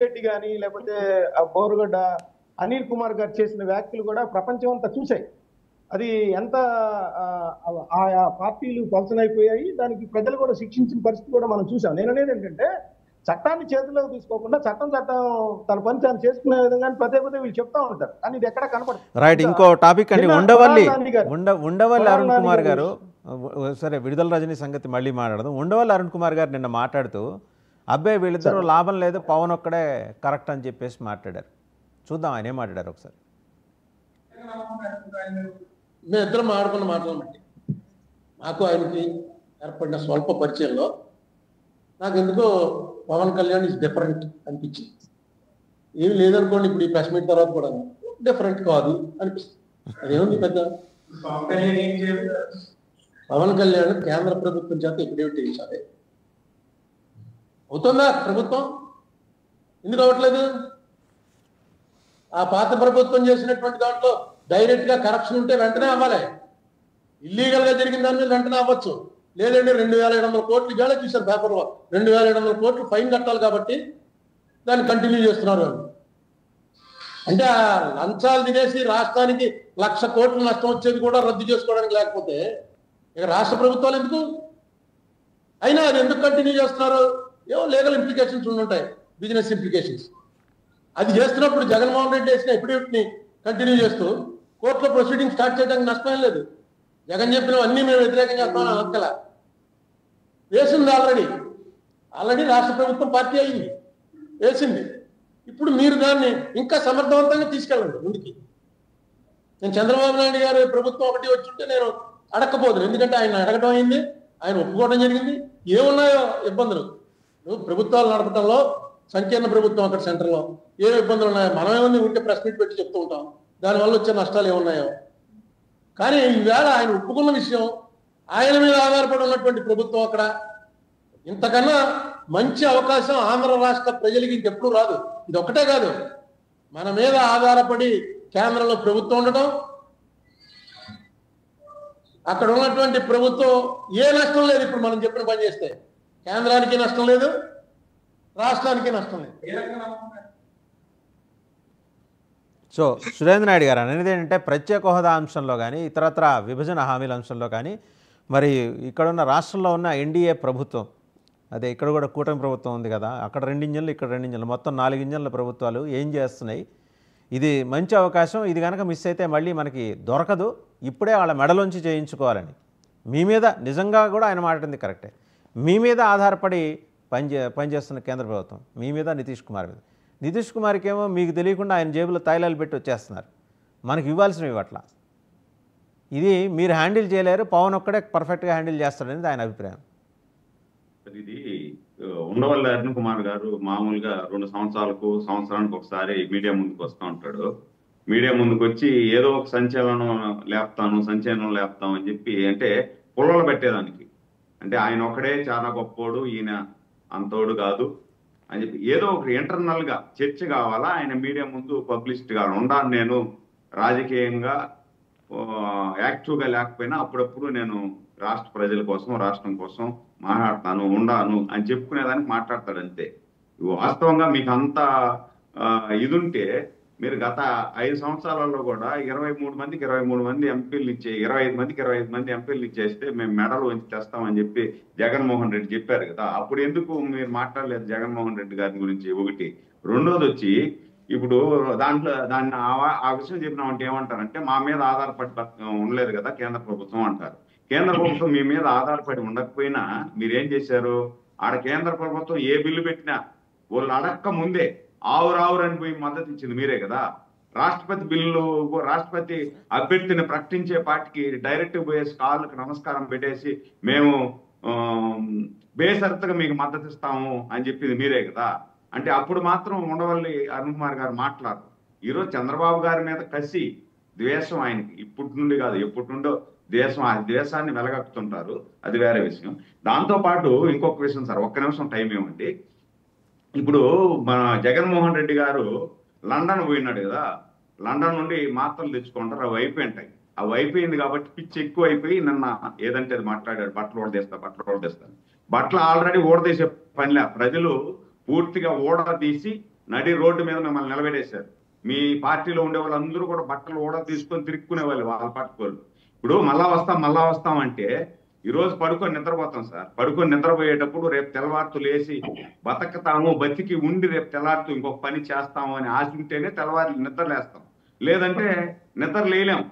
రెడ్డి గాని లేకపోతే ఆ బోరుగడ్డ అనిల్ కుమార్ గారు చేసిన వ్యాఖ్యలు కూడా ప్రపంచం అంతా చూశాయి. అది ఎంత ఆయా పార్టీలు పలచనైపోయాయి. దానికి ప్రజలు కూడా శిక్షించిన పరిస్థితి కూడా మనం చూసాం. నేను అనేది ఏంటంటే చట్టాన్ని చేతుల్లోకి తీసుకోకుండా చట్టం తన పని తాను చేసుకునే విధంగా పదే పదే వీళ్ళు చెప్తా ఉంటారు. కానీ ఇది ఎక్కడ కనపడదు. రైట్. ఇంకో టాపిక్ అండి, ఉండవల్లి అరుణ్ కుమార్ గారు. సరే, విడుదల రజనీ సంగతి మళ్ళీ మాట్లాడదాం. ఉండవల్లి అరుణ్ కుమార్ గారు నిన్న మాట్లాడుతూ అబ్బాయి వీళ్ళిద్దరూ లాభం లేదు, పవన్ ఒక్కడే కరెక్ట్ అని చెప్పేసి మాట్లాడారు. చూద్దాం ఆయన ఏం మాట్లాడారు ఒకసారి. మేము ఇద్దరం మాట్లాడుకున్న మాట్లాడమండి. నాకు ఆయనకి ఏర్పడిన స్వల్ప పరిచయంలో నాకు ఎందుకో పవన్ కళ్యాణ్ ఇస్ డిఫరెంట్ అనిపించింది. ఏమి లేదనుకోండి, ఇప్పుడు ఈ ప్రెస్ మీట్ తర్వాత కూడా డిఫరెంట్ కాదు అనిపిస్తుంది. అదేముంది పెద్ద. పవన్ కళ్యాణ్ కేంద్ర ప్రభుత్వం చేత ఎఫిడేవిట్ చేయించాలి. అవుతుందా ప్రభుత్వం? ఎందుకు అవ్వట్లేదు? ఆ పాత ప్రభుత్వం చేసినటువంటి దాంట్లో డైరెక్ట్ గా కరప్షన్ ఉంటే వెంటనే అవ్వాలి. ఇల్లీగల్ గా జరిగిన దాని మీద వెంటనే అవ్వచ్చు. లేదండి 2700 కోట్లు ఇవాళ చూశారు పేపర్లో, 2700 కోట్లు ఫైన్ కట్టాలి కాబట్టి దాన్ని కంటిన్యూ చేస్తున్నారు. అంటే ఆ లంచాలు తినేసి రాష్ట్రానికి 1,00,000 కోట్లు నష్టం వచ్చేది కూడా రద్దు చేసుకోవడానికి లేకపోతే ఇక రాష్ట్ర ప్రభుత్వాలు ఎందుకు? అయినా అది ఎందుకు కంటిన్యూ చేస్తున్నారు? ఏవో లీగల్ ఇంప్లికేషన్స్ ఉండుంటాయి, బిజినెస్ ఇంప్లికేషన్స్. అది చేస్తున్నప్పుడు జగన్మోహన్ రెడ్డి వేసిన ఎఫిడవిట్ ని కంటిన్యూ చేస్తూ కోర్టులో ప్రొసీడింగ్ స్టార్ట్ చేయడానికి నష్టం లేదు. జగన్ చెప్పినవన్నీ మేము వ్యతిరేకం చేస్తామని అనక్కల. వేసింది ఆల్రెడీ రాష్ట్ర ప్రభుత్వం పార్టీ అయింది, వేసింది. ఇప్పుడు మీరు దాన్ని ఇంకా సమర్థవంతంగా తీసుకెళ్ళండి ముందుకి. నేను చంద్రబాబు నాయుడు గారు ప్రభుత్వం ఒకటి వచ్చుంటే నేను అడగకపోదును. ఎందుకంటే ఆయన అడగడం అయింది, ఆయన ఒప్పుకోవడం జరిగింది. ఏమున్నాయో ఇబ్బందులు ప్రభుత్వాలు నడపడంలో, సంకీర్ణ ప్రభుత్వం అక్కడ సెంటర్లో ఏ ఇబ్బందులు ఉన్నాయో మనమేముంది ఉంటే ప్రెస్ మీట్ పెట్టి చెప్తూ ఉంటాం. దానివల్ల వచ్చే నష్టాలు ఏమున్నాయో. కానీ ఈవేళ ఆయన ఒప్పుకున్న విషయం, ఆయన మీద ఆధారపడి ఉన్నటువంటి ప్రభుత్వం అక్కడ, ఇంతకన్నా మంచి అవకాశం ఆంధ్ర రాష్ట్ర ప్రజలకి ఇంకెప్పుడు రాదు. ఇది ఒక్కటే కాదు, మన మీద ఆధారపడి కేంద్రంలో ప్రభుత్వం ఉండటం, అక్కడ ఉన్నటువంటి ప్రభుత్వం ఏ నష్టం లేదు. ఇప్పుడు మనం చెప్పిన పని చేస్తే కేంద్రానికి నష్టం లేదు, రాష్ట్రానికి నష్టం లేదు. సో సురేంద్ర నాయుడు గారు అనేది ఏంటంటే ప్రత్యేక హోదా అంశంలో కానీ ఇతరత్ర విభజన హామీల అంశంలో కానీ మరి ఇక్కడున్న రాష్ట్రంలో ఉన్న ఎన్డీఏ ప్రభుత్వం, అదే ఇక్కడ కూడా కూటమి ప్రభుత్వం ఉంది కదా, అక్కడ 2 ఇంజన్లు ఇక్కడ 2 ఇంజన్లు, మొత్తం 4 ఇంజన్ల ప్రభుత్వాలు ఏం చేస్తున్నాయి? ఇది మంచి అవకాశం, ఇది కనుక మిస్ అయితే మళ్ళీ మనకి దొరకదు, ఇప్పుడే వాళ్ళ మెడలోంచి చేయించుకోవాలని. మీ మీద నిజంగా కూడా ఆయన మాట్లాడింది కరెక్టే. మీ మీద ఆధారపడి పనిచేస్తున్న కేంద్ర ప్రభుత్వం, మీ మీద నితీష్ కుమార్ మీద. నితీష్ కుమార్కి ఏమో మీకు తెలియకుండా ఆయన జేబులో తైలాలు పెట్టి వచ్చేస్తున్నారు, మనకి ఇవ్వాల్సినవి ఇవ్వట్లా. ఇది మీరు హ్యాండిల్ చేయలేరు, పవన్ ఒక్కడే పర్ఫెక్ట్గా హ్యాండిల్ చేస్తాడనేది ఆయన అభిప్రాయం. ఇది ఉండవల్లి అరుణ్ కుమార్ గారు మామూలుగా 2 సంవత్సరానికి ఒకసారి మీడియా ముందుకు వస్తూ ఉంటాడు. మీడియా ముందుకు వచ్చి ఏదో ఒక సంచలనం లేపుతాం అని చెప్పి, అంటే పుల్లలు పెట్టేదానికి, అంటే ఆయన ఒక్కడే చాలా గొప్పోడు, ఈయన అంతోడు కాదు అని చెప్పి ఏదో ఒక ఇంటర్నల్ గా చర్చ కావాలా, ఆయన మీడియా ముందు పబ్లిసిటీ గా ఉండాలి. నేను రాజకీయంగా యాక్టివ్గా లేకపోయినా అప్పుడప్పుడు నేను రాష్ట్ర ప్రజల కోసం, రాష్ట్రం కోసం మాట్లాడతాను, ఉండాను అని చెప్పుకునేదానికి మాట్లాడతాడు అంతే. వాస్తవంగా మీకు అంత ఇది ఉంటే మీరు గత 5 సంవత్సరాలలో కూడా 23 మంది ఎంపీలు ఇచ్చే 25 మంది ఎంపీలు ఇచ్చేస్తే మేము మెడలు వంచి తెస్తామని చెప్పి జగన్మోహన్ రెడ్డి చెప్పారు కదా. అప్పుడు ఎందుకు మీరు మాట్లాడలేదు జగన్మోహన్ రెడ్డి గారి గురించి? ఒకటి. రెండోది వచ్చి ఇప్పుడు దాన్ని ఆ విషయం చెప్పినామంటే ఏమంటారంటే మా మీద ఆధారపడి ఉండలేదు కదా కేంద్ర ప్రభుత్వం అంటారు. కేంద్ర ప్రభుత్వం మీ మీద ఆధారపడి ఉండకపోయినా మీరేం చేశారు? ఆడ కేంద్ర ప్రభుత్వం ఏ బిల్లు పెట్టినా వాళ్ళు అడక్క ముందే ఆవురావురని పోయి మద్దతు ఇచ్చింది మీరే కదా. రాష్ట్రపతి అభ్యర్థిని ప్రకటించే పార్టీకి డైరెక్ట్ పోయేసి కాళ్ళకి నమస్కారం పెట్టేసి మేము బేసరతుగా మీకు మద్దతు ఇస్తాము అని చెప్పింది మీరే కదా. అంటే అప్పుడు మాత్రం ఉండవల్లి అరుణ్ కుమార్ గారు మాట్లాడరు. ఈరోజు చంద్రబాబు గారి మీద కసి, ద్వేషం ఆయనకి ఇప్పటి నుండి కాదు, ఎప్పటి నుండో ద్వేషం, ఆ ద్వేషాన్ని వెలగక్కుతుంటారు, అది వేరే విషయం. దాంతోపాటు ఇంకొక విషయం సార్, ఒక్క నిమిషం టైం ఏమండి. ఇప్పుడు మన జగన్మోహన్ రెడ్డి గారు లండన్ పోయినాడు కదా, లండన్ నుండి మాత్రలు తెచ్చుకుంటారు, అవి అయిపోయింటాయి. అవి అయిపోయింది కాబట్టి పిచ్చి ఎక్కువ అయిపోయి నిన్న ఏదంటే అది మాట్లాడాడు, బట్టలు ఓడదీస్తాను. బట్టలు ఆల్రెడీ ఓడదీసే పనిలే, ప్రజలు పూర్తిగా ఓడదీసి నడి రోడ్డు మీద మిమ్మల్ని నిలబెట్టేశారు. మీ పార్టీలో ఉండే వాళ్ళందరూ కూడా బట్టలు కూడా తీసుకొని తిరుక్కునే వాళ్ళు వాళ్ళ పట్టుకోళ్ళు. ఇప్పుడు మళ్ళా వస్తాం అంటే ఈ రోజు పడుకొని నిద్రపోతాం సార్. పడుకొని నిద్రపోయేటప్పుడు రేపు తెల్లవారుతూ లేచి బతకతాము, బతికి ఉండి రేపు తెల్లారుతూ ఇంకొక పని చేస్తాము అని ఆశ ఉంటేనే తెల్లవారు నిద్రలేస్తాం. లేదంటే నిద్ర లేలేం.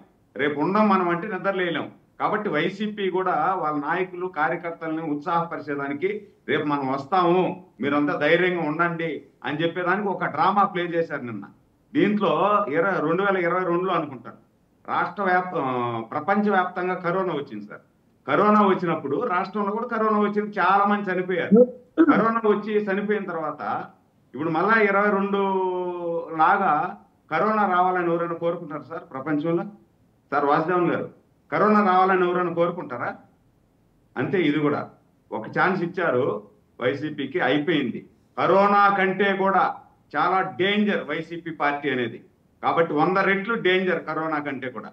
రేపు ఉండం మనం అంటే నిద్ర లేలేం. కాబట్టి వైసీపీ కూడా వాళ్ళ నాయకులు కార్యకర్తలని ఉత్సాహపరిచేదానికి రేపు మనం వస్తాము, మీరంతా ధైర్యంగా ఉండండి అని చెప్పేదానికి ఒక డ్రామా ప్లే చేశారు నిన్న. దీంట్లో 2022లో అనుకుంటారు ప్రపంచవ్యాప్తంగా కరోనా వచ్చింది సార్. కరోనా వచ్చినప్పుడు రాష్ట్రంలో కూడా కరోనా వచ్చింది, చాలా మంది చనిపోయారు. కరోనా వచ్చి చనిపోయిన తర్వాత ఇప్పుడు మళ్ళా 22 లాగా కరోనా రావాలని ఎవరైనా కోరుకుంటారు సార్ ప్రపంచంలో? సార్ వాసుదేవన్ గారు, కరోనా రావాలని ఎవరైనా కోరుకుంటారా? అంతే. ఇది కూడా ఒక ఛాన్స్ ఇచ్చారు వైసీపీకి, అయిపోయింది. కరోనా కంటే కూడా చాలా డేంజర్ వైసీపీ పార్టీ అనేది. కాబట్టి 100 రెట్లు డేంజర్ కరోనా కంటే కూడా.